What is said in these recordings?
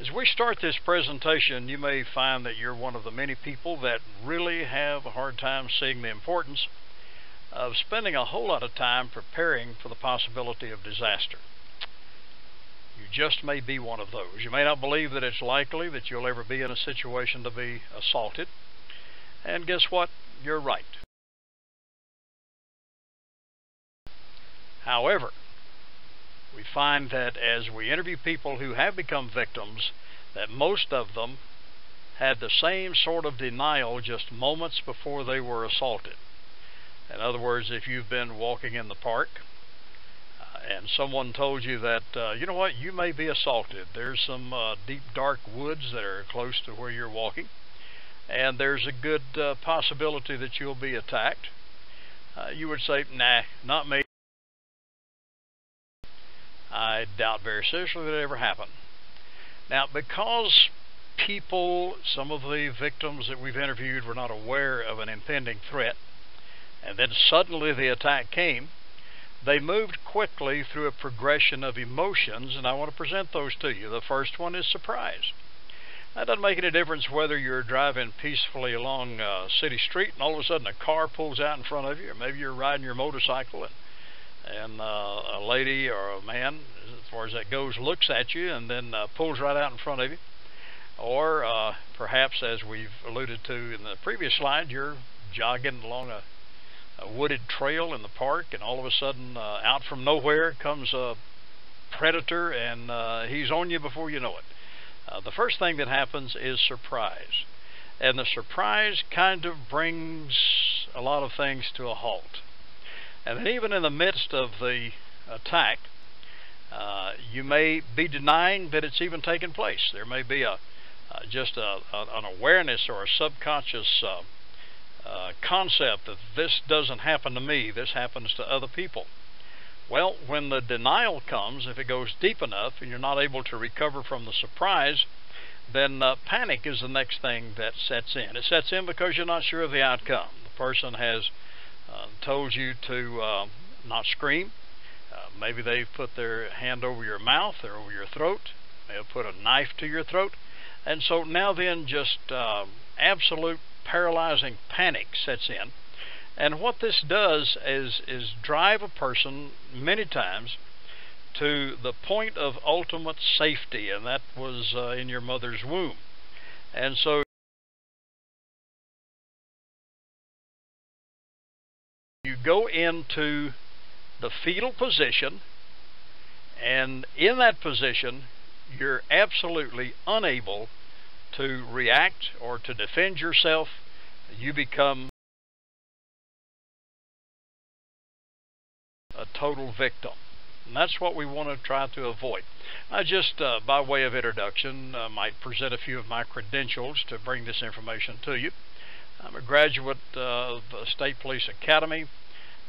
As we start this presentation, you may find that you're one of the many people that really have a hard time seeing the importance of spending a whole lot of time preparing for the possibility of disaster. You just may be one of those. You may not believe that it's likely that you'll ever be in a situation to be assaulted. And guess what? You're right. However, we find that as we interview people who have become victims, that most of them had the same sort of denial just moments before they were assaulted. In other words, if you've been walking in the park and someone told you that, you know what, you may be assaulted. There's some deep, dark woods that are close to where you're walking, and there's a good possibility that you'll be attacked. You would say, nah, not me. I doubt very seriously that it ever happened. Now, because people, some of the victims that we've interviewed, were not aware of an impending threat, and then suddenly the attack came, they moved quickly through a progression of emotions, and I want to present those to you. The first one is surprise. That doesn't make any difference whether you're driving peacefully along a city street and all of a sudden a car pulls out in front of you, or maybe you're riding your motorcycle and a lady or a man, as far as that goes, looks at you and then pulls right out in front of you. Or perhaps, as we've alluded to in the previous slide, you're jogging along a wooded trail in the park, and all of a sudden out from nowhere comes a predator, and he's on you before you know it. The first thing that happens is surprise, and the surprise kind of brings a lot of things to a halt. And then even in the midst of the attack, you may be denying that it's even taken place. There may be just an awareness or a subconscious concept that this doesn't happen to me, this happens to other people. Well, when the denial comes, if it goes deep enough and you're not able to recover from the surprise, then panic is the next thing that sets in. It sets in because you're not sure of the outcome. The person has told you to not scream. Maybe they've put their hand over your mouth or over your throat. They have put a knife to your throat. And so now then just absolute paralyzing panic sets in. And what this does is drive a person many times to the point of ultimate safety, and that was in your mother's womb. And so you go into the fetal position, and in that position you're absolutely unable to react or to defend yourself. You become a total victim. And that's what we want to try to avoid. I just, by way of introduction, might present a few of my credentials to bring this information to you. I'm a graduate of the State Police Academy.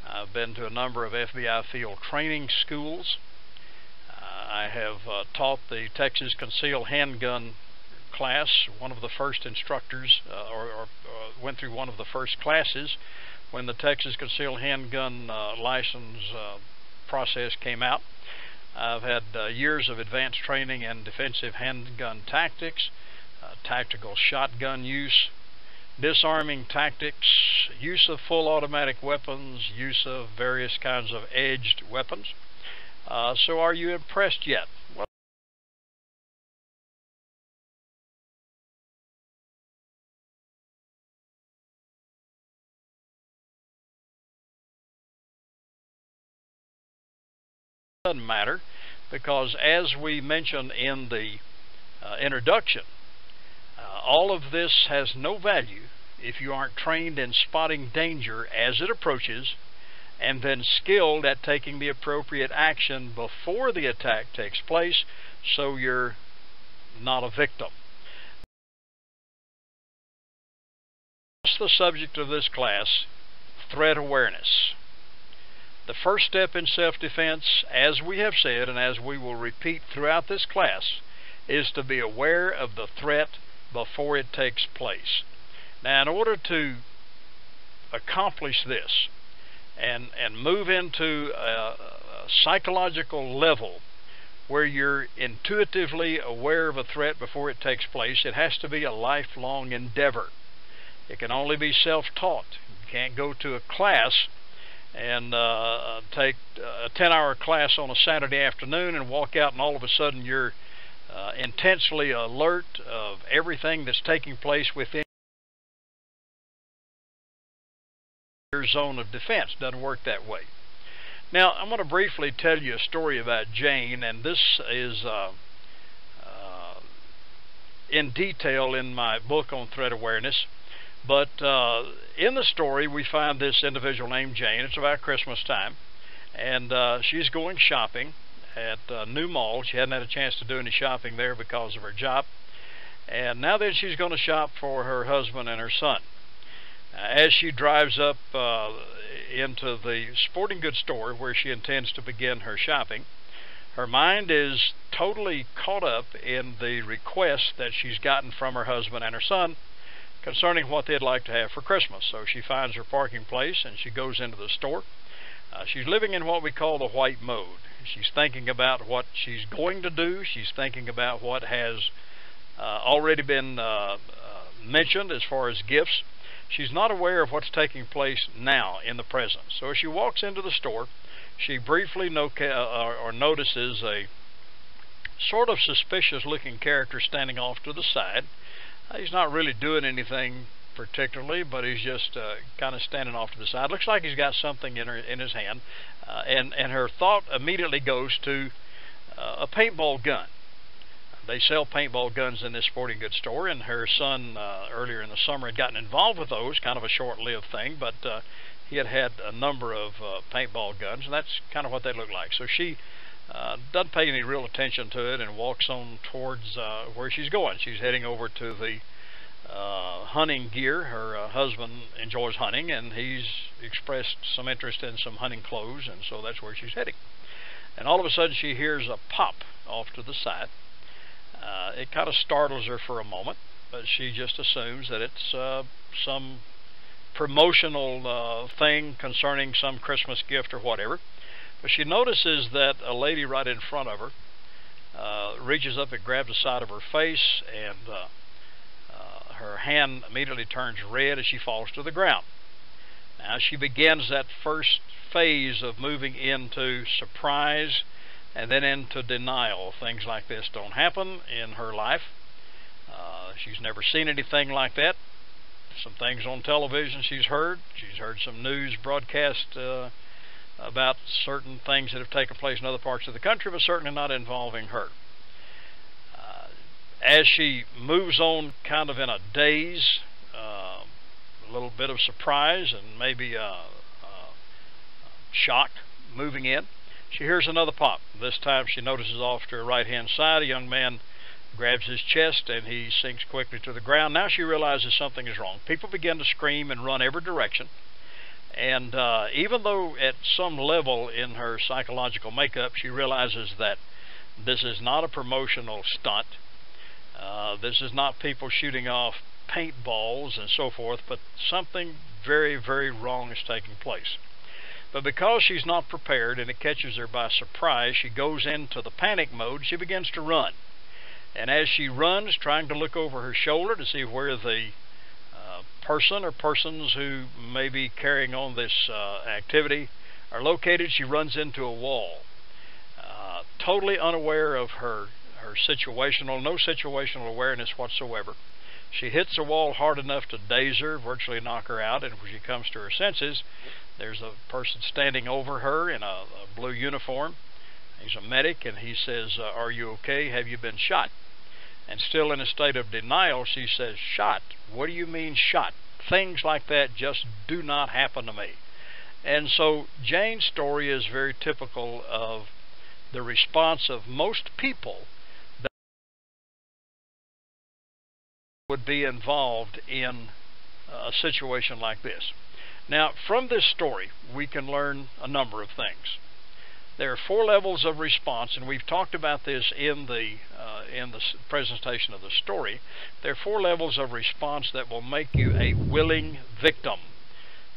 I've been to a number of FBI field training schools. I have taught the Texas Concealed Handgun class, one of the first instructors, or went through one of the first classes when the Texas Concealed Handgun license process came out. I've had years of advanced training in defensive handgun tactics, tactical shotgun use, disarming tactics, use of full automatic weapons, use of various kinds of edged weapons. So are you impressed yet? Well, it doesn't matter, because as we mentioned in the introduction, all of this has no value if you aren't trained in spotting danger as it approaches, and then skilled at taking the appropriate action before the attack takes place, so you're not a victim. That's the subject of this class, threat awareness. The first step in self-defense, as we have said and as we will repeat throughout this class, is to be aware of the threat before it takes place. Now, in order to accomplish this and move into a psychological level where you're intuitively aware of a threat before it takes place. It has to be a lifelong endeavor. It can only be self-taught. You can't go to a class and take a 10-hour class on a Saturday afternoon and walk out and all of a sudden you're intensely alert of everything that's taking place within your zone of defense. Doesn't work that way. Now, I'm going to briefly tell you a story about Jane, and this is in detail in my book on threat awareness. But in the story, we find this individual named Jane. It's about Christmas time, and she's going shopping at New Mall. She hadn't had a chance to do any shopping there because of her job, and now then she's going to shop for her husband and her son. As she drives up into the sporting goods store where she intends to begin her shopping, her mind is totally caught up in the request that she's gotten from her husband and her son concerning what they'd like to have for Christmas. So she finds her parking place and she goes into the store. She's living in what we call the white mode. She's thinking about what she's going to do. She's thinking about what has already been mentioned as far as gifts. She's not aware of what's taking place now in the present. So as she walks into the store, she briefly notices a sort of suspicious looking character standing off to the side. He's not really doing anything particularly, but he's just kind of standing off to the side. Looks like he's got something in his hand, and her thought immediately goes to a paintball gun. They sell paintball guns in this sporting goods store, and her son earlier in the summer had gotten involved with those, kind of a short-lived thing, but he had had a number of paintball guns, and that's kind of what they look like. So she doesn't pay any real attention to it and walks on towards where she's going. She's heading over to the hunting gear. Her husband enjoys hunting, and he's expressed some interest in some hunting clothes, and so that's where she's heading. And all of a sudden she hears a pop off to the side. It kind of startles her for a moment, but she just assumes that it's some promotional thing concerning some Christmas gift or whatever. But she notices that a lady right in front of her reaches up and grabs the side of her face, and her hand immediately turns red as she falls to the ground. Now she begins that first phase of moving into surprise and then into denial. Things like this don't happen in her life. She's never seen anything like that. Some things on television she's heard. She's heard some news broadcast about certain things that have taken place in other parts of the country, but certainly not involving her. As she moves on kind of in a daze, a little bit of surprise and maybe shock moving in, she hears another pop. This time she notices off to her right-hand side a young man grabs his chest and he sinks quickly to the ground. Now she realizes something is wrong. People begin to scream and run every direction. And even though at some level in her psychological makeup she realizes that this is not a promotional stunt, this is not people shooting off paintballs and so forth, but something very, very wrong is taking place. But because she's not prepared and it catches her by surprise, she goes into the panic mode. She begins to run. And as she runs, trying to look over her shoulder to see where the person or persons who may be carrying on this activity are located, she runs into a wall. Totally unaware of her no situational awareness whatsoever. She hits the wall hard enough to daze her, virtually knock her out, and when she comes to her senses, there's a person standing over her in a blue uniform. He's a medic, and he says, "Are you okay? Have you been shot?" And still in a state of denial, she says, "Shot? What do you mean shot? Things like that just do not happen to me." And so Jane's story is very typical of the response of most people that would be involved in a situation like this. Now, from this story, we can learn a number of things. There are 4 levels of response, and we've talked about this in the presentation of the story. There are 4 levels of response that will make you a willing victim.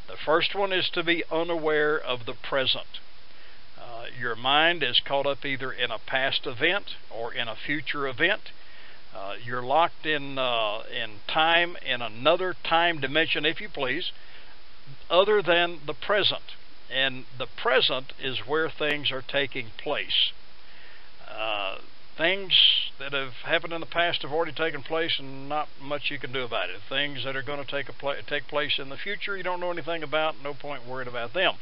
The first one is to be unaware of the present. Your mind is caught up either in a past event or in a future event. You're locked in time, in another time dimension, if you please, other than the present. And the present is where things are taking place. Things that have happened in the past have already taken place, and not much you can do about it. Things that are going to take place in the future, you don't know anything about. No point worrying about them.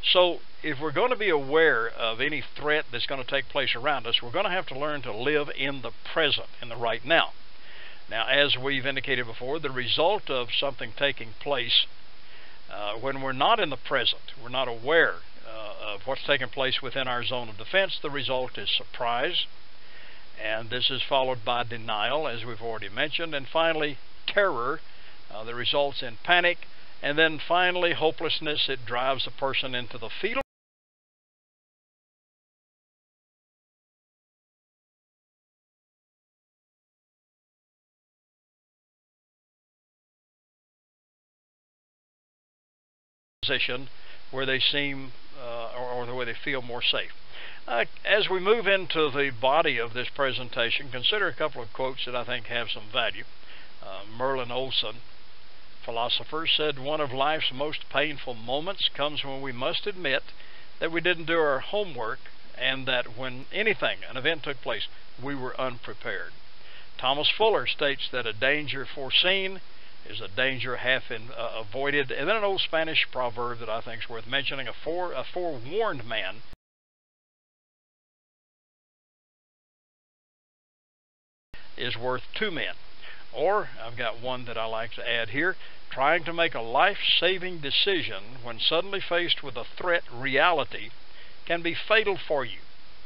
So if we're going to be aware of any threat that's going to take place around us, we're going to have to learn to live in the present, in the right now. Now, as we've indicated before, the result of something taking place when we're not in the present, we're not aware of what's taking place within our zone of defense, the result is surprise. And this is followed by denial, as we've already mentioned, and finally terror that results in panic, and then finally hopelessness. It drives a person into the fetal position where they seem or the way they feel more safe. As we move into the body of this presentation, consider a couple of quotes that I think have some value. Merlin Olson, philosopher, said, "One of life's most painful moments comes when we must admit that we didn't do our homework, and that when an event took place, we were unprepared." Thomas Fuller states that a danger foreseen is a danger half avoided. And then an old Spanish proverb that I think is worth mentioning, a forewarned man is worth two men. Or, I've got one that I like to add here, trying to make a life-saving decision when suddenly faced with a threat reality can be fatal for you,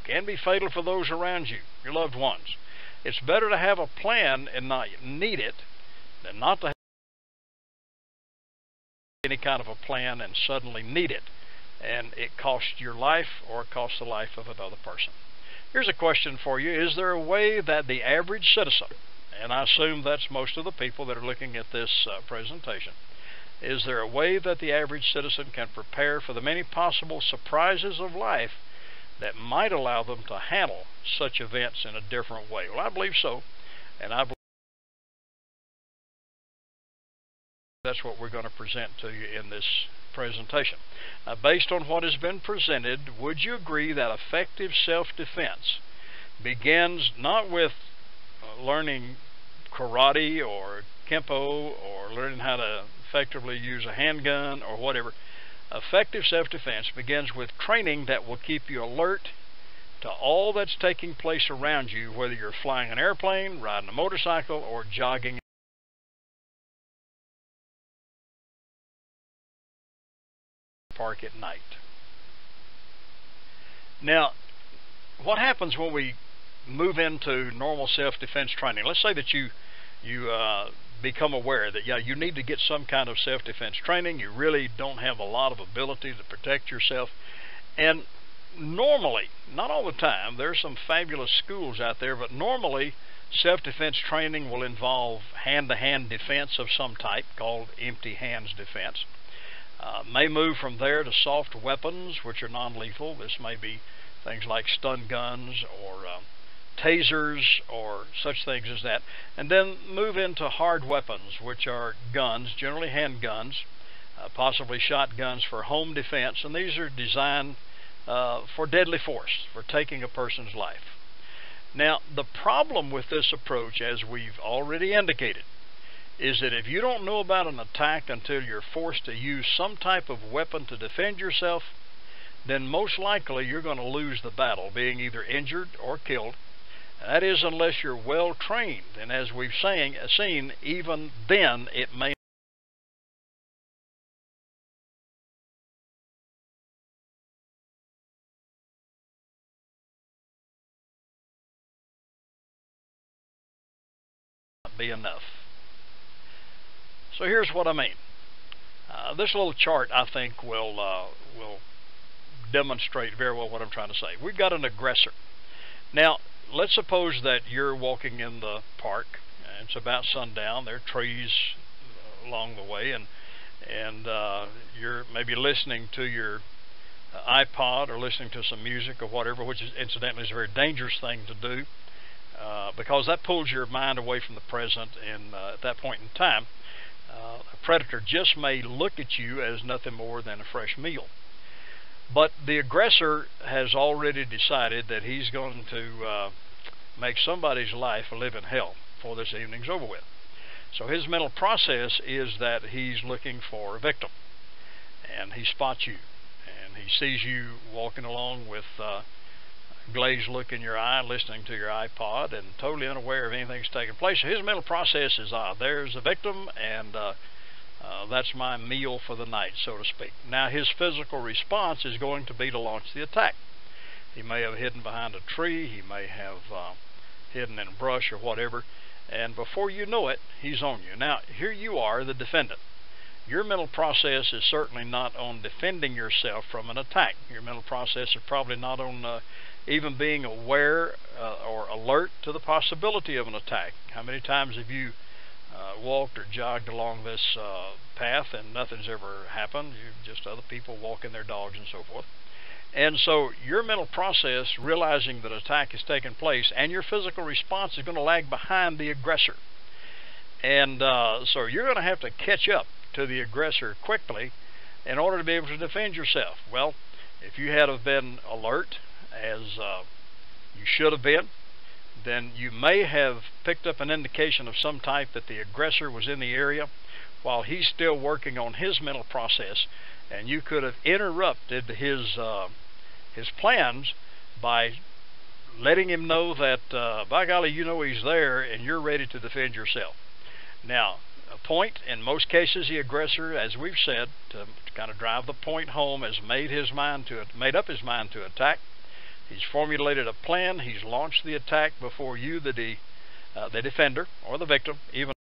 can be fatal for those around you, your loved ones. It's better to have a plan and not need it than not to have any kind of a plan and suddenly need it, and it costs your life or it costs the life of another person. Here's a question for you. Is there a way that the average citizen, and I assume that's most of the people that are looking at this presentation, is there a way that the average citizen can prepare for the many possible surprises of life that might allow them to handle such events in a different way? Well, I believe so, and I believe that's what we're going to present to you in this presentation. Based on what has been presented, would you agree that effective self-defense begins not with learning karate or kempo or learning how to effectively use a handgun or whatever? Effective self-defense begins with training that will keep you alert to all that's taking place around you, whether you're flying an airplane, riding a motorcycle, or jogging park at night. Now, what happens when we move into normal self-defense training? Let's say that you become aware that you need to get some kind of self-defense training. You really don't have a lot of ability to protect yourself, and normally, not all the time, there's some fabulous schools out there, but normally self-defense training will involve hand-to-hand defense of some type called empty hands defense. May move from there to soft weapons, which are non-lethal. This may be things like stun guns or tasers or such things as that. And then move into hard weapons, which are guns, generally handguns, possibly shotguns for home defense. And these are designed for deadly force, for taking a person's life. Now, the problem with this approach, as we've already indicated, is that if you don't know about an attack until you're forced to use some type of weapon to defend yourself, then most likely you're going to lose the battle, being either injured or killed. And that is unless you're well trained. And as we've seen, even then it may not be enough. So here's what I mean. This little chart, I think, will demonstrate very well what I'm trying to say. We've got an aggressor. Now, let's suppose that you're walking in the park, and it's about sundown. There are trees along the way, and you're maybe listening to your iPod or listening to some music or whatever, which is incidentally is a very dangerous thing to do, because that pulls your mind away from the present, and at that point in time, a predator just may look at you as nothing more than a fresh meal. But the aggressor has already decided that he's going to make somebody's life a living hell before this evening's over with. So his mental process is that he's looking for a victim, and he spots you, and he sees you walking along with a glazed look in your eye, listening to your iPod, and totally unaware of anything that's taking place. So his mental process is, there's a victim, and that's my meal for the night, so to speak. Now his physical response is going to be to launch the attack. He may have hidden behind a tree, he may have hidden in brush or whatever, and before you know it, he's on you. Now here you are, the defendant. Your mental process is certainly not on defending yourself from an attack. Your mental process is probably not on even being aware or alert to the possibility of an attack. How many times have you walked or jogged along this path and nothing's ever happened? Just other people walking their dogs and so forth. And so your mental process, realizing that attack is taking place, and your physical response is going to lag behind the aggressor. And so you're going to have to catch up to the aggressor quickly in order to be able to defend yourself. Well, if you had have been alert, as you should have been, then you may have picked up an indication of some type that the aggressor was in the area while he's still working on his mental process, and you could have interrupted his plans by letting him know that, by golly, you know he's there and you're ready to defend yourself. Now, a point, in most cases, the aggressor, as we've said, to kind of drive the point home, has made up his mind to attack. He's formulated a plan. He's launched the attack before you, the defender or the victim, even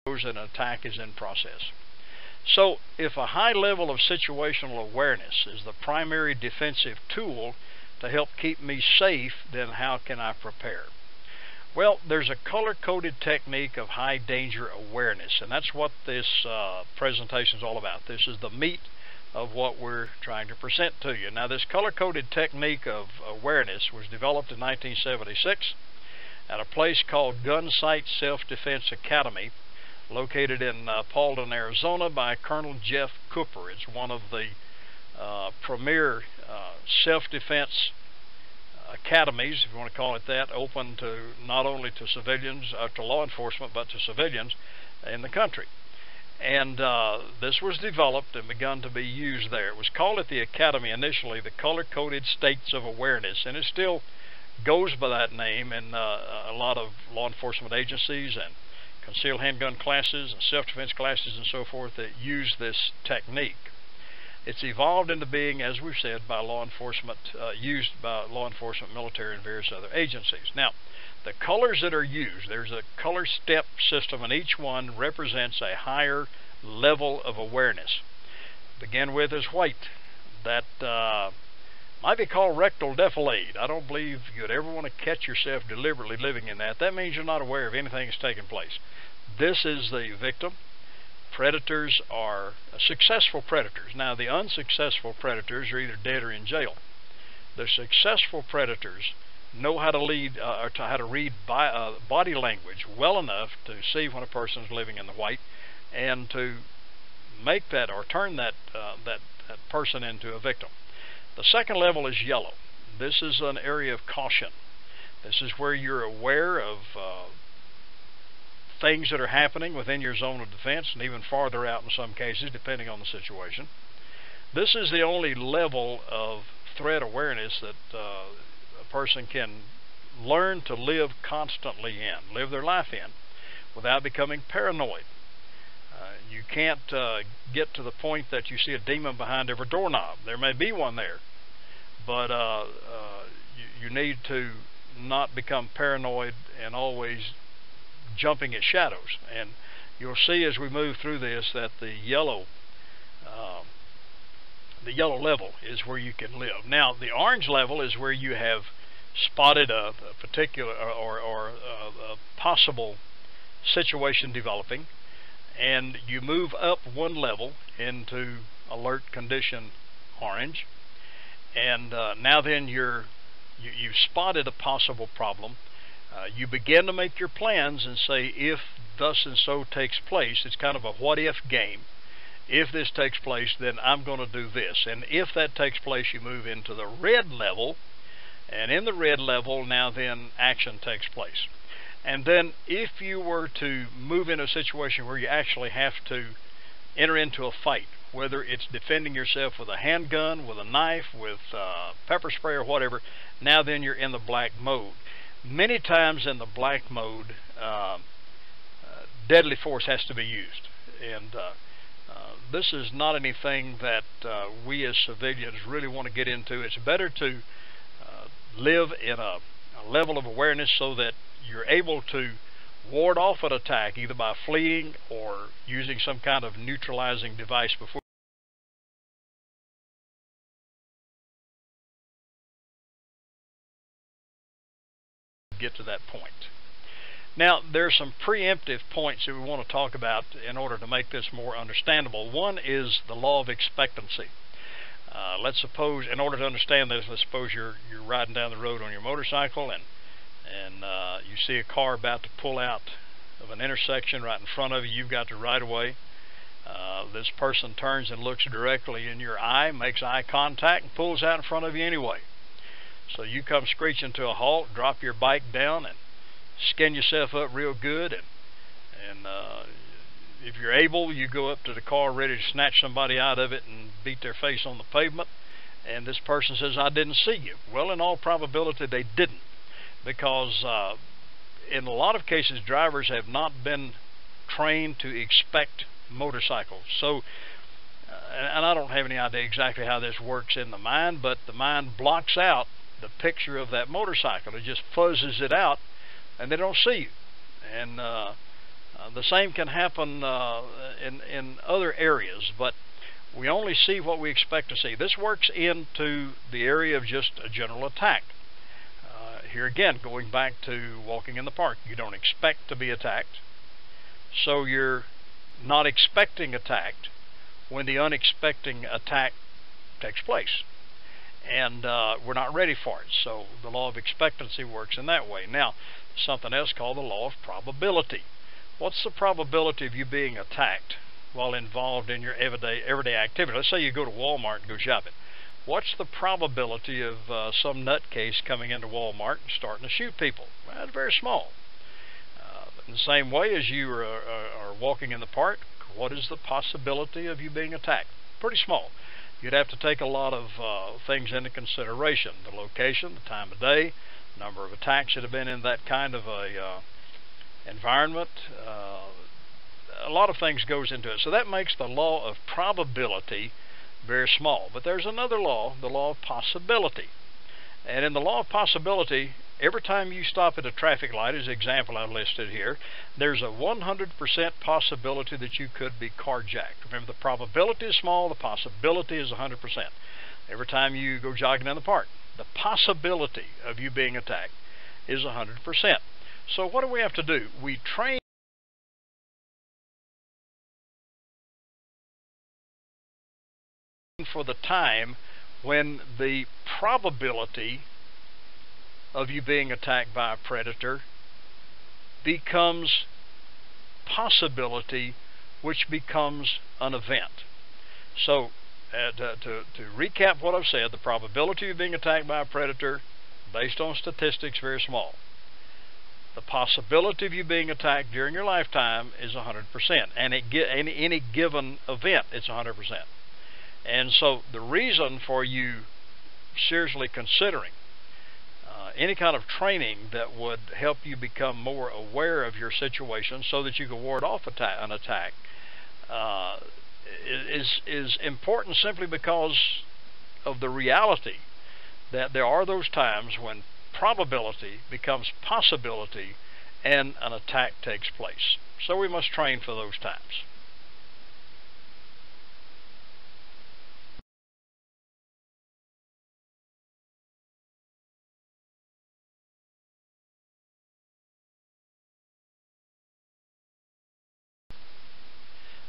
knows an attack is in process. So if a high level of situational awareness is the primary defensive tool to help keep me safe, then how can I prepare? Well, there's a color-coded technique of high danger awareness, and that's what this presentation is all about. This is the meat of what we're trying to present to you. Now, this color-coded technique of awareness was developed in 1976 at a place called Gun Sight Self-Defense Academy, located in Paulden, Arizona, by Colonel Jeff Cooper. It's one of the premier self-defense academies, if you want to call it that, open to not only to civilians, to law enforcement, but to civilians in the country. And this was developed and begun to be used there. It was called at the academy initially the color-coded states of awareness, and it still goes by that name in a lot of law enforcement agencies and concealed handgun classes and self-defense classes and so forth that use this technique. It's evolved into being, as we've said, by law enforcement, used by law enforcement, military, and various other agencies. Now, the colors that are used, there's a color step system, and each one represents a higher level of awareness. Begin with is white. That might be called rectal defilade. I don't believe you'd ever want to catch yourself deliberately living in that. That means you're not aware of anything that's taking place. This is the victim. Predators are successful predators. Now, the unsuccessful predators are either dead or in jail. The successful predators know how to read body language well enough to see when a person is living in the white, and to make that or turn that person into a victim. The second level is yellow. This is an area of caution. This is where you're aware of things that are happening within your zone of defense, and even farther out in some cases, depending on the situation. This is the only level of threat awareness that a person can learn to live constantly in, live their life in, without becoming paranoid. You can't get to the point that you see a demon behind every doorknob. There may be one there, but you need to not become paranoid and always jumping at shadows. And you'll see as we move through this that the yellow level is where you can live. Now, the orange level is where you have spotted a particular or a possible situation developing, and you move up one level into alert condition orange, and now then you've spotted a possible problem. You begin to make your plans and say, if thus and so takes place, it's kind of a what if game. If this takes place, then I'm going to do this. And if that takes place, you move into the red level, and in the red level, now then action takes place. And then if you were to move in a situation where you actually have to enter into a fight, whether it's defending yourself with a handgun, with a knife, with pepper spray or whatever, now then you're in the black mode. Many times in the black mode, deadly force has to be used. And this is not anything that we as civilians really want to get into. It's better to live in a level of awareness so that you're able to ward off an attack either by fleeing or using some kind of neutralizing device before you get to that point. Now, there's some preemptive points that we want to talk about in order to make this more understandable. One is the law of expectancy. Let's suppose, in order to understand this, let's suppose you're riding down the road on your motorcycle and you see a car about to pull out of an intersection right in front of you. You've got the right of way. This person turns and looks directly in your eye, makes eye contact, and pulls out in front of you anyway. So you come screeching to a halt, drop your bike down, and skin yourself up real good, and if you're able, you go up to the car ready to snatch somebody out of it and beat their face on the pavement, and this person says, I didn't see you. Well, in all probability they didn't, because in a lot of cases drivers have not been trained to expect motorcycles. So and I don't have any idea exactly how this works in the mind, but the mind blocks out the picture of that motorcycle. It just fuzzes it out, and they don't see you. And the same can happen in other areas, but we only see what we expect to see. This works into the area of just a general attack. Here again, going back to walking in the park, you don't expect to be attacked, so you're not expecting attacked when the unexpected attack takes place. And we're not ready for it. So the law of expectancy works in that way. Now, something else called the law of probability. What's the probability of you being attacked while involved in your everyday activity? Let's say you go to Walmart and go shopping. What's the probability of some nutcase coming into Walmart and starting to shoot people? Well, it's very small. In the same way as you are walking in the park, what is the possibility of you being attacked? Pretty small. You'd have to take a lot of things into consideration: the location, the time of day, number of attacks that have been in that kind of a environment. A lot of things goes into it. So that makes the law of probability very small. But there's another law, the law of possibility. And in the law of possibility, every time you stop at a traffic light, as the example I've listed here, there's a 100% possibility that you could be carjacked. Remember, the probability is small, the possibility is 100%. Every time you go jogging in the park, the possibility of you being attacked is 100%. So what do we have to do? We train for the time when the probability of you being attacked by a predator becomes possibility, which becomes an event. So to recap what I've said, the probability of being attacked by a predator, based on statistics, very small. The possibility of you being attacked during your lifetime is 100%, and any given event, it's 100%. And so the reason for you seriously considering any kind of training that would help you become more aware of your situation so that you can ward off an attack is important, simply because of the reality that there are those times when probability becomes possibility and an attack takes place. So we must train for those times.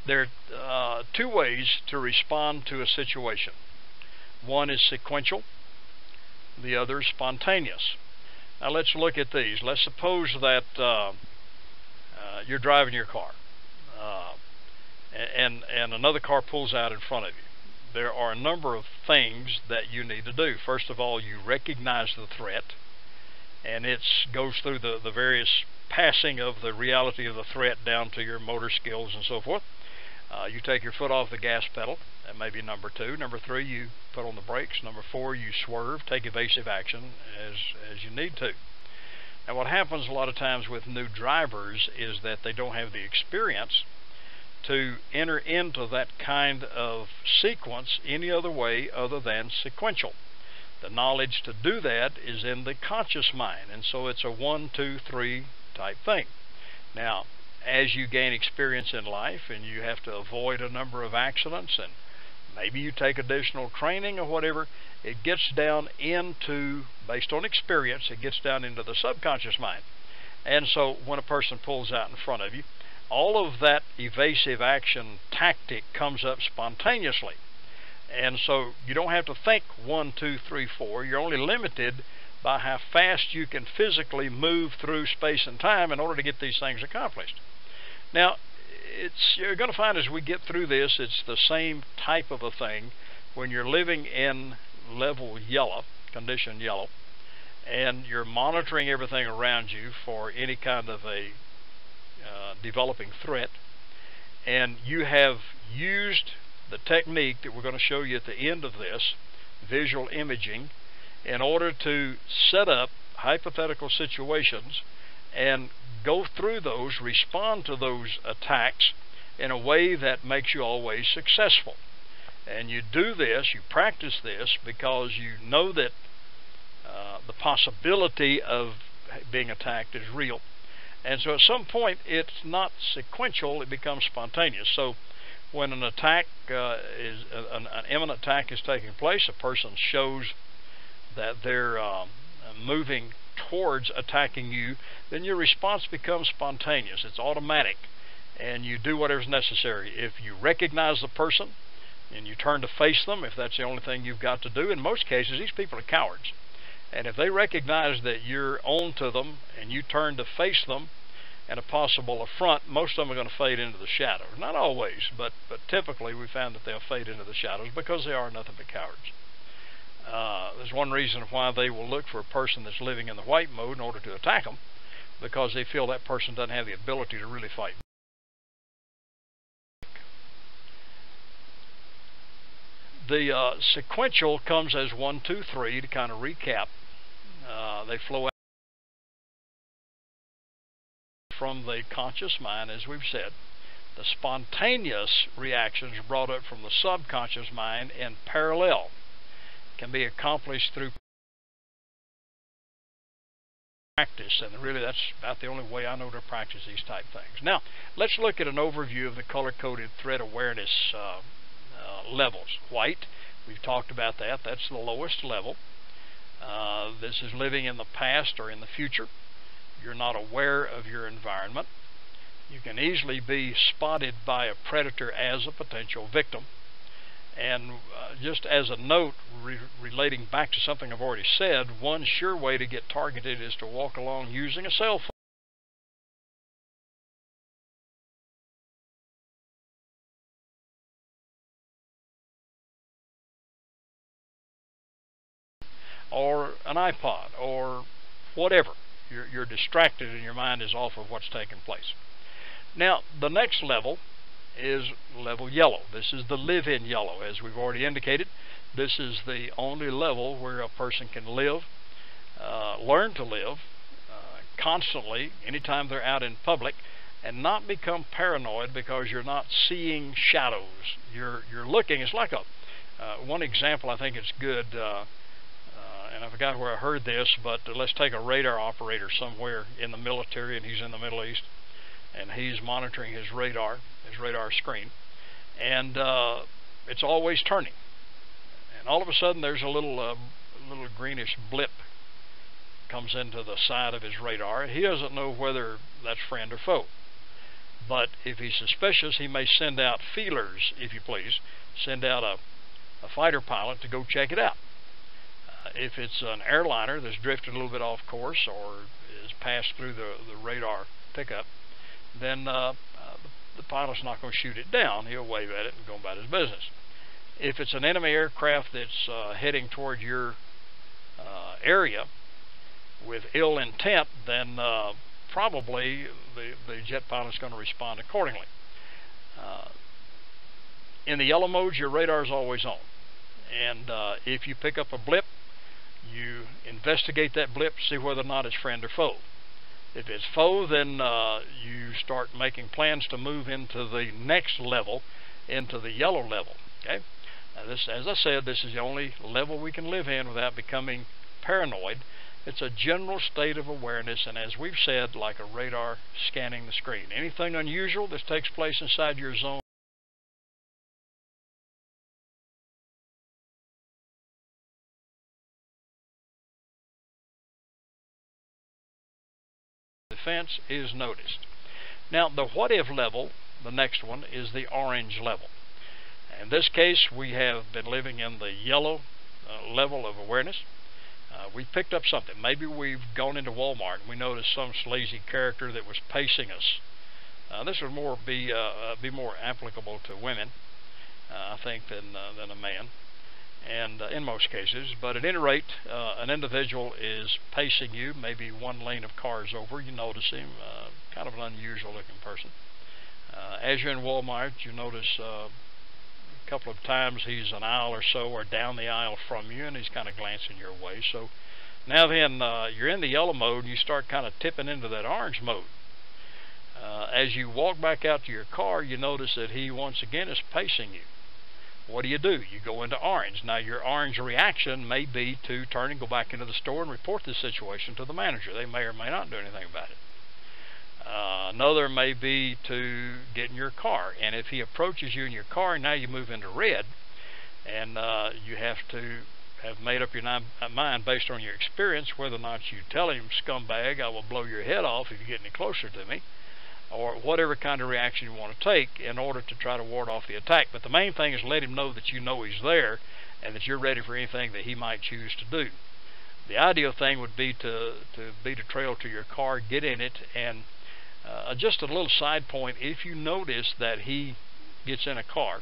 There are two ways to respond to a situation. One is sequential, the other is spontaneous. Now let's look at these. Let's suppose that you're driving your car and another car pulls out in front of you. There are a number of things that you need to do. First of all, you recognize the threat, and it goes through the various passing of the reality of the threat down to your motor skills and so forth. You take your foot off the gas pedal. That may be number 2. Number 3, you put on the brakes. Number 4, you swerve, take evasive action as you need to. Now what happens a lot of times with new drivers is that they don't have the experience to enter into that kind of sequence any other way other than sequential. The knowledge to do that is in the conscious mind, and so it's a 1, 2, 3 type thing. Now, as you gain experience in life and you have to avoid a number of accidents, and maybe you take additional training or whatever, it gets down into, based on experience, it gets down into the subconscious mind. And so when a person pulls out in front of you, all of that evasive action tactic comes up spontaneously. And so you don't have to think 1, 2, 3, 4. You're only limited by how fast you can physically move through space and time in order to get these things accomplished. Now, you're going to find as we get through this, it's the same type of a thing when you're living in level yellow, condition yellow, and you're monitoring everything around you for any kind of a developing threat, and you have used the technique that we're going to show you at the end of this, visual imaging, in order to set up hypothetical situations and go through those, respond to those attacks in a way that makes you always successful. And you do this, you practice this, because you know that the possibility of being attacked is real. And so at some point it's not sequential, it becomes spontaneous. So when an attack an imminent attack is taking place, a person shows that they're moving towards attacking you, then your response becomes spontaneous. It's automatic, and you do whatever's necessary. If you recognize the person and you turn to face them, if that's the only thing you've got to do, in most cases these people are cowards, and if they recognize that you're on to them and you turn to face them and a possible affront, most of them are going to fade into the shadows. Not always, but typically we found that they'll fade into the shadows because they are nothing but cowards. There's one reason why they will look for a person that's living in the white mode in order to attack them, because they feel that person doesn't have the ability to really fight. The sequential comes as 1, 2, 3 to kind of recap. They flow out from the conscious mind, as we've said. The spontaneous reactions are brought up from the subconscious mind in parallel. Can be accomplished through practice, and really that's about the only way I know to practice these type things. Now, let's look at an overview of the color-coded threat awareness levels. White, we've talked about that. That's the lowest level. This is living in the past or in the future. You're not aware of your environment. You can easily be spotted by a predator as a potential victim. And just as a note, relating back to something I've already said, one sure way to get targeted is to walk along using a cell phone. Or an iPod, or whatever. You're distracted and your mind is off of what's taking place. Now, the next level is level yellow. This is the live-in yellow, as we've already indicated. This is the only level where a person can live, learn to live constantly, anytime they're out in public, and not become paranoid because you're not seeing shadows. You're looking. It's like one example I think it's good, and I forgot where I heard this, but let's take a radar operator somewhere in the military, and he's in the Middle East, and he's monitoring his radar screen, and it's always turning, and all of a sudden there's a little greenish blip comes into the side of his radar, and he doesn't know whether that's friend or foe. But if he's suspicious, he may send out feelers, if you please, send out a fighter pilot to go check it out. If it's an airliner that's drifted a little bit off course or is passed through the radar pickup, then the pilot's not going to shoot it down. He'll wave at it and go about his business. If it's an enemy aircraft that's heading toward your area with ill intent, then probably the jet pilot's going to respond accordingly. In the yellow mode, your radar is always on. And if you pick up a blip, you investigate that blip, see whether or not it's friend or foe. If it's foe, then you start making plans to move into the next level, into the yellow level. Okay? Now this, as I said, this is the only level we can live in without becoming paranoid. It's a general state of awareness, and as we've said, like a radar scanning the screen. Anything unusual that takes place inside your zone defense is noticed. Now, the what if level, the next one, is the orange level. In this case, we have been living in the yellow level of awareness. We picked up something. Maybe we've gone into Walmart and we noticed some sleazy character that was pacing us. This would be more applicable to women, I think, than a man, and in most cases. But at any rate, an individual is pacing you, maybe one lane of cars over. You notice him, kind of an unusual-looking person. As you're in Walmart, you notice a couple of times he's an aisle or so or down the aisle from you, and he's kind of glancing your way. So now then, you're in the yellow mode, and you start kind of tipping into that orange mode. As you walk back out to your car, you notice that he once again is pacing you. What do? You go into orange. Now, your orange reaction may be to turn and go back into the store and report the situation to the manager. They may or may not do anything about it. Another may be to get in your car, and if he approaches you in your car, now you move into red, and you have to have made up your mind based on your experience whether or not you tell him, "Scumbag, I will blow your head off if you get any closer to me," or whatever kind of reaction you want to take in order to try to ward off the attack. But the main thing is let him know that you know he's there and that you're ready for anything that he might choose to do. The ideal thing would be to beat a trail to your car, get in it, and just a little side point, if you notice that he gets in a car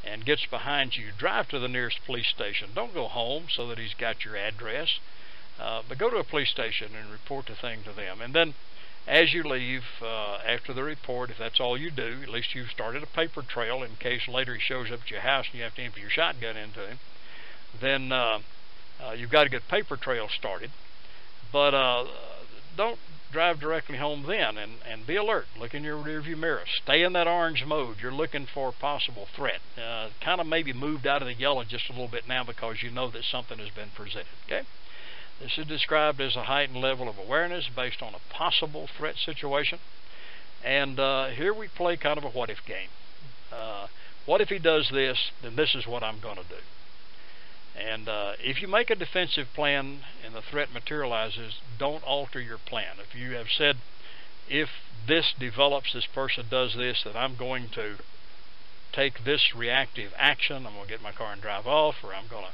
and gets behind you, drive to the nearest police station. Don't go home so that he's got your address, but go to a police station and report the thing to them. And then as you leave, after the report, if that's all you do, at least you've started a paper trail in case later he shows up at your house and you have to empty your shotgun into him, then you've got a good paper trail started. But don't drive directly home then, and be alert. Look in your rearview mirror. Stay in that orange mode. You're looking for a possible threat. Kind of maybe moved out of the yellow just a little bit now because you know that something has been presented. Okay? This is described as a heightened level of awareness based on a possible threat situation. And here we play kind of a what-if game. What if he does this, then this is what I'm going to do. And if you make a defensive plan and the threat materializes, don't alter your plan. If you have said, if this develops, this person does this, then I'm going to take this reactive action. I'm going to get my car and drive off, or I'm going to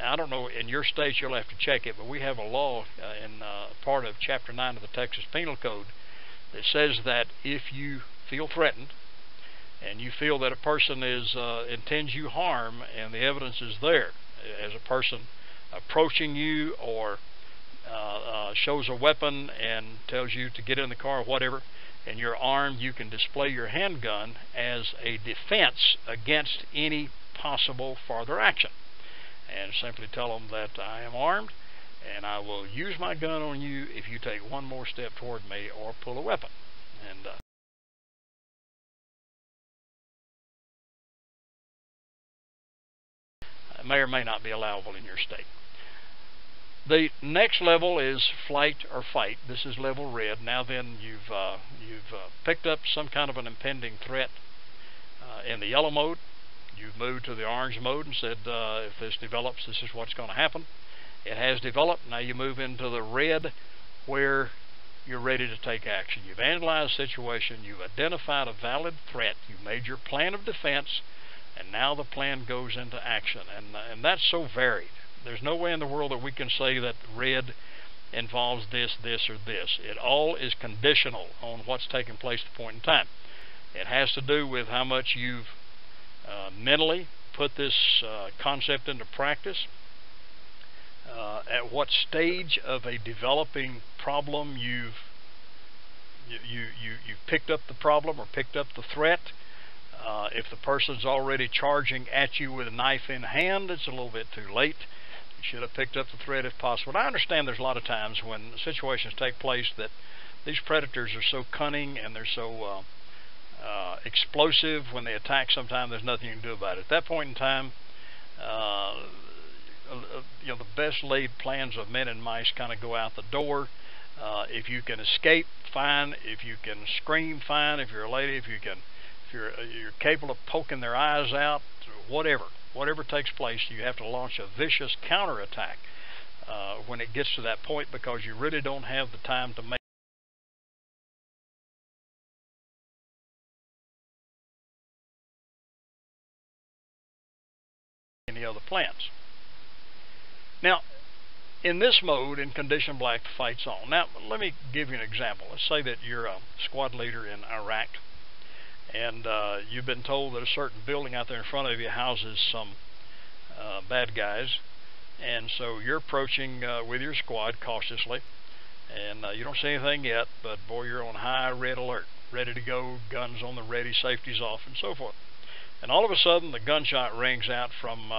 I don't know, in your state you'll have to check it, but we have a law in part of Chapter 9 of the Texas Penal Code that says that if you feel threatened and you feel that a person intends you harm and the evidence is there, as a person approaching you or shows a weapon and tells you to get in the car or whatever, and you're armed, you can display your handgun as a defense against any possible further action. And simply tell them that I am armed and I will use my gun on you if you take one more step toward me or pull a weapon. And it may or may not be allowable in your state. The next level is flight or fight. This is level red. Now then, you've picked up some kind of an impending threat in the yellow mode. You've moved to the orange mode and said, if this develops, this is what's going to happen. It has developed. Now you move into the red, where you're ready to take action. You've analyzed the situation, you've identified a valid threat, you've made your plan of defense, and now the plan goes into action. And that's so varied. There's no way in the world that we can say that red involves this, this, or this. It all is conditional on what's taking place at the point in time. It has to do with how much you've mentally put this concept into practice, at what stage of a developing problem you've picked up the problem or picked up the threat. If the person's already charging at you with a knife in hand, it's a little bit too late. You should have picked up the threat if possible. And I understand there's a lot of times when situations take place that these predators are so cunning and they're so explosive when they attack. Sometimes there's nothing you can do about it. At that point in time, the best laid plans of men and mice kind of go out the door. If you can escape, fine. If you can scream, fine. If you're a lady, if you're capable of poking their eyes out, whatever takes place, you have to launch a vicious counterattack when it gets to that point, because you really don't have the time to make any other plans. Now, in this mode, in condition black, the fight's on. Now, let me give you an example. Let's say that you're a squad leader in Iraq, and you've been told that a certain building out there in front of you houses some bad guys, and so you're approaching with your squad cautiously, and you don't see anything yet, but boy, you're on high red alert, ready to go, guns on the ready, safety's off, and so forth. And all of a sudden, the gunshot rings out from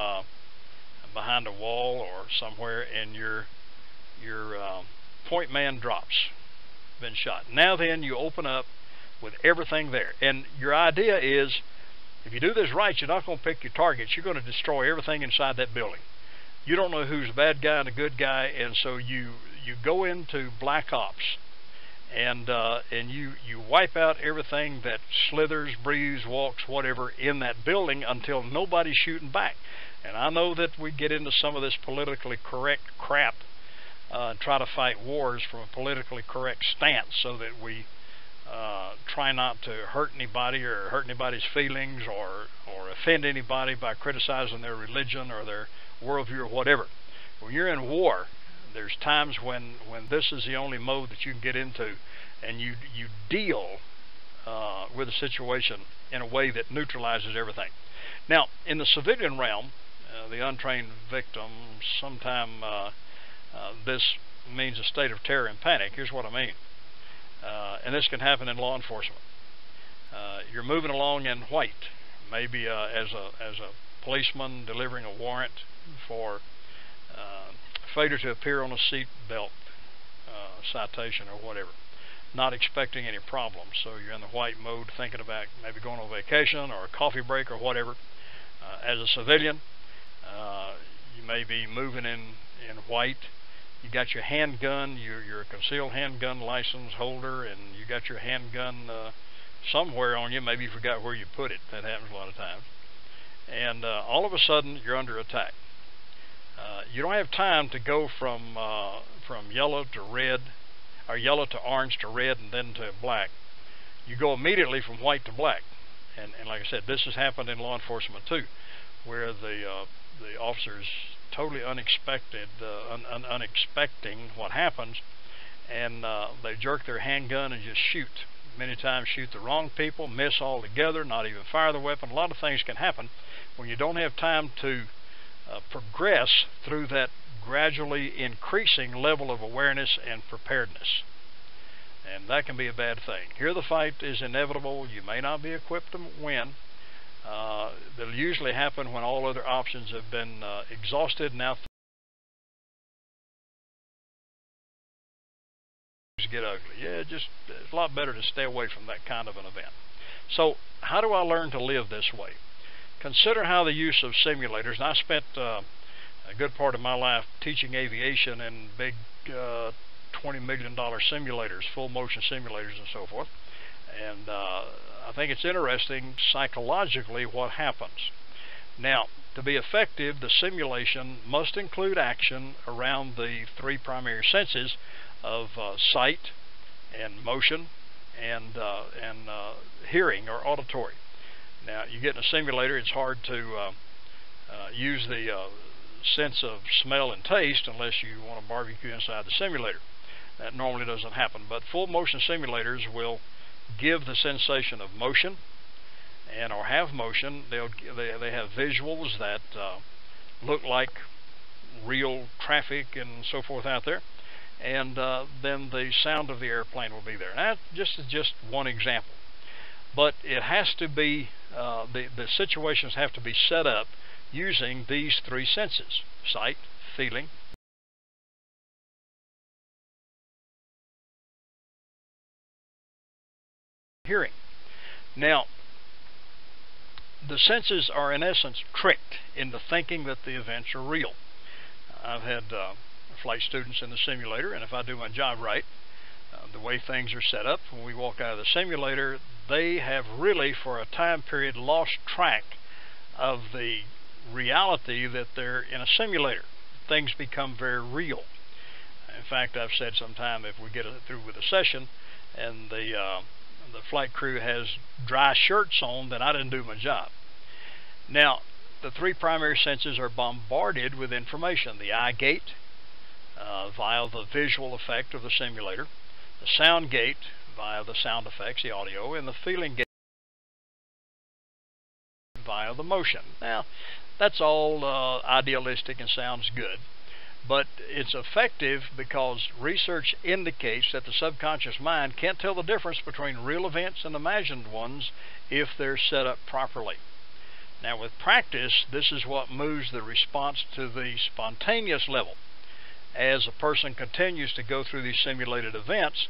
behind a wall or somewhere, and your point man drops, been shot. Now then, you open up with everything there, and your idea is, if you do this right, you're not going to pick your targets. You're going to destroy everything inside that building. You don't know who's a bad guy and a good guy, and so you go into black ops, and you wipe out everything that slithers, breathes, walks, whatever in that building until nobody's shooting back. And I know that we get into some of this politically correct crap and try to fight wars from a politically correct stance, so that we try not to hurt anybody or hurt anybody's feelings or offend anybody by criticizing their religion or their worldview or whatever. When you're in war, there's times when this is the only mode that you can get into, and you deal with the situation in a way that neutralizes everything. Now, in the civilian realm, the untrained victim, sometimes this means a state of terror and panic. Here's what I mean. And this can happen in law enforcement. You're moving along in white, maybe as a policeman delivering a warrant for failure to appear on a seat belt citation or whatever, not expecting any problems. So you're in the white mode, thinking about maybe going on vacation or a coffee break or whatever. As a civilian, you may be moving in white. You got your handgun, you're a concealed handgun license holder, and you got your handgun somewhere on you. Maybe you forgot where you put it. That happens a lot of times. And all of a sudden, you're under attack. You don't have time to go from yellow to red, or yellow to orange to red, and then to black. You go immediately from white to black. And like I said, this has happened in law enforcement too, where the officers totally unexpecting what happens, and they jerk their handgun and just shoot. Many times shoot the wrong people, miss altogether, not even fire the weapon. A lot of things can happen when you don't have time to progress through that gradually increasing level of awareness and preparedness. And that can be a bad thing. Here the fight is inevitable. You may not be equipped to win. That'll usually happen when all other options have been exhausted. Now things get ugly. Yeah, it's a lot better to stay away from that kind of an event. So how do I learn to live this way? Consider how the use of simulators, and I spent a good part of my life teaching aviation in big $20 million simulators, full motion simulators and so forth. And I think it's interesting psychologically what happens. Now, to be effective, the simulation must include action around the three primary senses of sight, and motion and hearing or auditory. Now, you get in a simulator, it's hard to use the sense of smell and taste unless you want to barbecue inside the simulator. That normally doesn't happen, but full motion simulators will give the sensation of motion and or have motion. They have visuals that look like real traffic and so forth out there, and then the sound of the airplane will be there. Now, just one example, but it has to be the situations have to be set up using these three senses: sight, feeling, hearing. Now, the senses are in essence tricked into thinking that the events are real. I've had flight students in the simulator, and if I do my job right, the way things are set up, when we walk out of the simulator, they have really, for a time period, lost track of the reality that they're in a simulator. Things become very real. In fact, I've said sometime if we get through with a session and the flight crew has dry shirts on, then I didn't do my job. Now, the three primary senses are bombarded with information: the eye gate via the visual effect of the simulator, the sound gate via the sound effects, the audio, and the feeling gate via the motion. Now, that's all idealistic and sounds good, but it's effective because research indicates that the subconscious mind can't tell the difference between real events and imagined ones if they're set up properly. Now, with practice, this is what moves the response to the spontaneous level. As a person continues to go through these simulated events,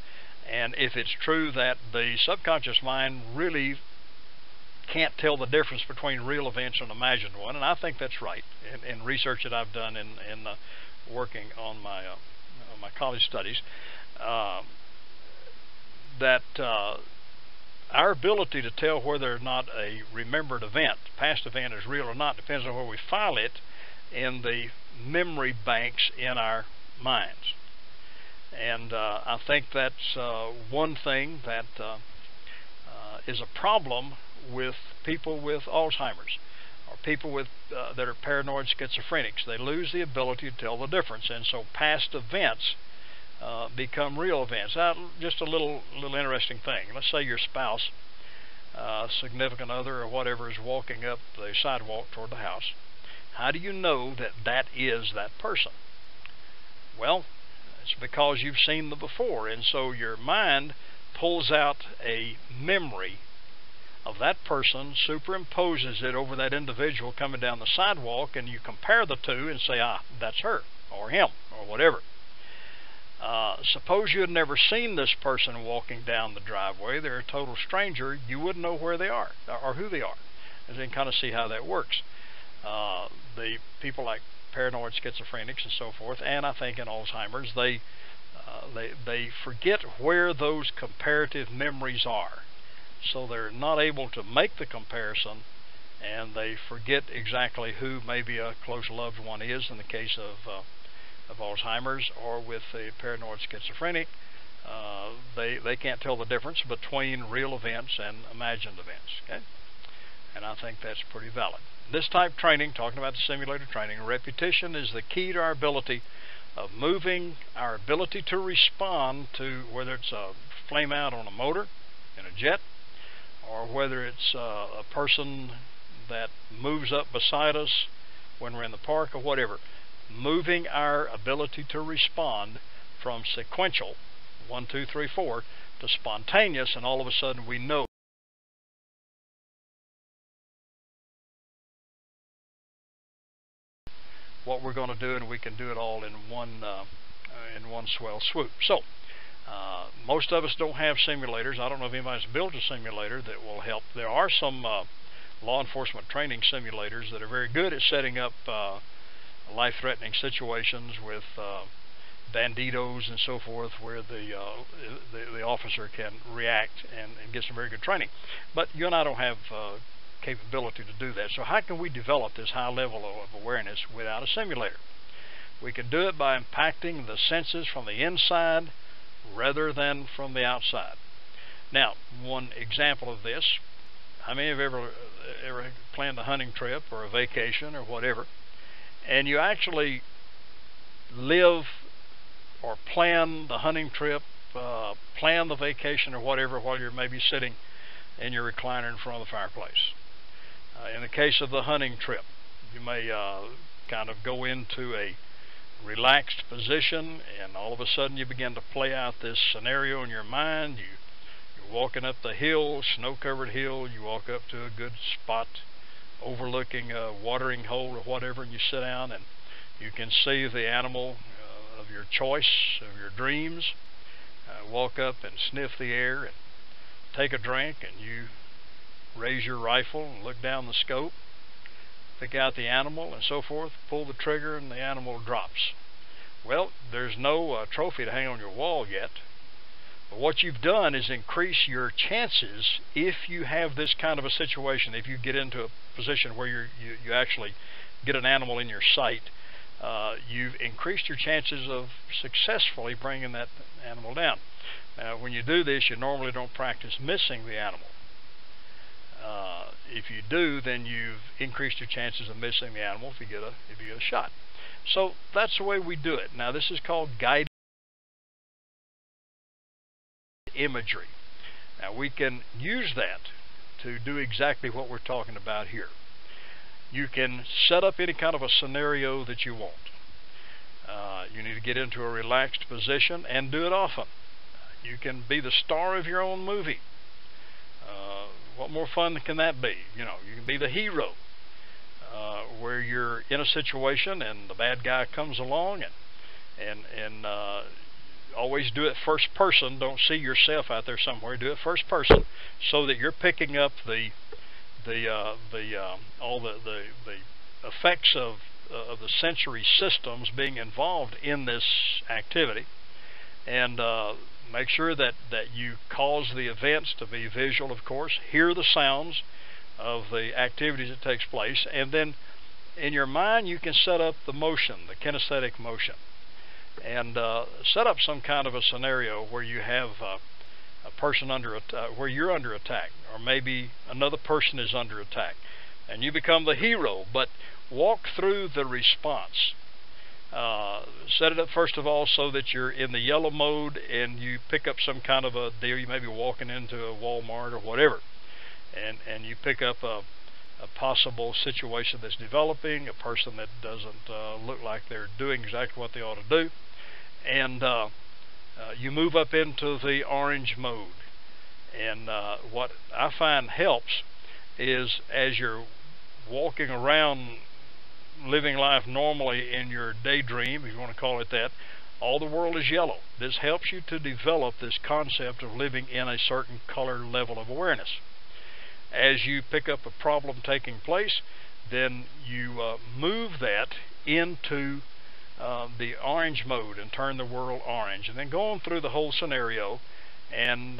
and if it's true that the subconscious mind really can't tell the difference between real events and imagined one, and I think that's right in research that I've done in working on my college studies, that our ability to tell whether or not a remembered event, past event, is real or not depends on where we file it in the memory banks in our minds. And I think that's one thing that is a problem with people with Alzheimer's or people with that are paranoid schizophrenics. They lose the ability to tell the difference, and so past events become real events. Just a little interesting thing. Let's say your spouse, significant other, or whatever is walking up the sidewalk toward the house. How do you know that that is that person? Well, it's because you've seen them before, and so your mind pulls out a memory of that person, superimposes it over that individual coming down the sidewalk, and you compare the two and say, that's her, or him, or whatever. Suppose you had never seen this person walking down the driveway. They're a total stranger. You wouldn't know where they are or who they are. And then kind of see how that works. The people like paranoid schizophrenics and so forth, and I think in Alzheimer's, they forget where those comparative memories are. So they're not able to make the comparison, and they forget exactly who maybe a close loved one is in the case of Alzheimer's, or with the paranoid schizophrenic. They can't tell the difference between real events and imagined events. Okay? And I think that's pretty valid. This type of training, talking about the simulator training, repetition is the key to our ability of moving our ability to respond to whether it's a flame out on a motor in a jet, or whether it's a person that moves up beside us when we're in the park or whatever. Moving our ability to respond from sequential, 1, 2, 3, 4, to spontaneous, and all of a sudden we know what we're going to do, and we can do it all in one swell swoop. So, most of us don't have simulators. I don't know if anybody's built a simulator that will help. There are some law enforcement training simulators that are very good at setting up life-threatening situations with banditos and so forth, where the officer can react and get some very good training. But you and I don't have capability to do that. So how can we develop this high level of awareness without a simulator? We can do it by impacting the senses from the inside rather than from the outside. Now, one example of this, how many have ever planned a hunting trip or a vacation or whatever, and you actually live or plan the hunting trip, plan the vacation or whatever while you're maybe sitting in your recliner in front of the fireplace? In the case of the hunting trip, you may kind of go into a relaxed position, and all of a sudden you begin to play out this scenario in your mind. You're walking up the hill, snow-covered hill. You walk up to a good spot overlooking a watering hole or whatever, and you sit down, and you can see the animal of your choice, of your dreams, walk up and sniff the air and take a drink, and you raise your rifle and look down the scope, pick out the animal and so forth, pull the trigger, and the animal drops. Well, there's no trophy to hang on your wall yet, but what you've done is increase your chances if you have this kind of a situation. If you get into a position where you actually get an animal in your sight, you've increased your chances of successfully bringing that animal down. Now, when you do this, you normally don't practice missing the animal. If you do, then you've increased your chances of missing the animal if you get a shot. So that's the way we do it. Now, this is called guided imagery. Now, we can use that to do exactly what we're talking about here. You can set up any kind of a scenario that you want. You need to get into a relaxed position and do it often. You can be the star of your own movie. What more fun can that be? You can be the hero, where you're in a situation and the bad guy comes along, and always do it first person. Don't see yourself out there somewhere. Do it first person, so that you're picking up all the effects of the sensory systems being involved in this activity, and make sure that you cause the events to be visual, of course. Hear the sounds of the activities that takes place, and then in your mind you can set up the motion, the kinesthetic motion, and set up some kind of a scenario where you have a person where you're under attack, or maybe another person is under attack, and you become the hero. But walk through the response. Set it up first of all so that you're in the yellow mode, and you pick up some kind of a deal. You may be walking into a Walmart or whatever, and you pick up a possible situation that's developing, a person that doesn't look like they're doing exactly what they ought to do, and you move up into the orange mode. And what I find helps is, as you're walking around living life normally in your daydream, if you want to call it that, all the world is yellow. This helps you to develop this concept of living in a certain color level of awareness. As you pick up a problem taking place, then you move that into the orange mode and turn the world orange, and then go on through the whole scenario and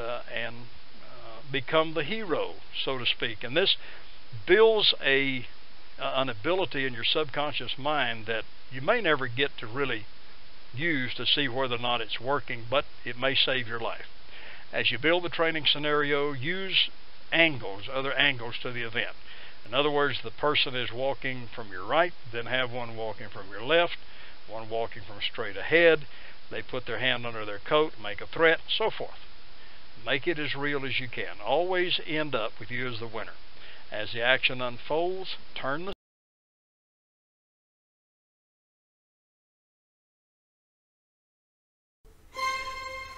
become the hero, so to speak. And this builds an ability in your subconscious mind that you may never get to really use to see whether or not it's working, but it may save your life. As you build the training scenario, use other angles to the event. In other words, the person is walking from your right, then have one walking from your left, one walking from straight ahead. They put their hand under their coat, make a threat, so forth. Make it as real as you can. Always end up with you as the winner. As the action unfolds, turn the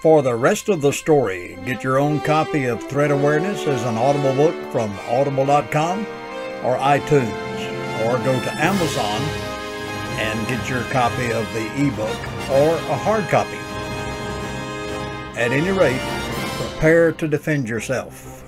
For the rest of the story, get your own copy of Threat Awareness as an Audible book from audible.com or iTunes, or go to Amazon and get your copy of the ebook or a hard copy. At any rate, prepare to defend yourself.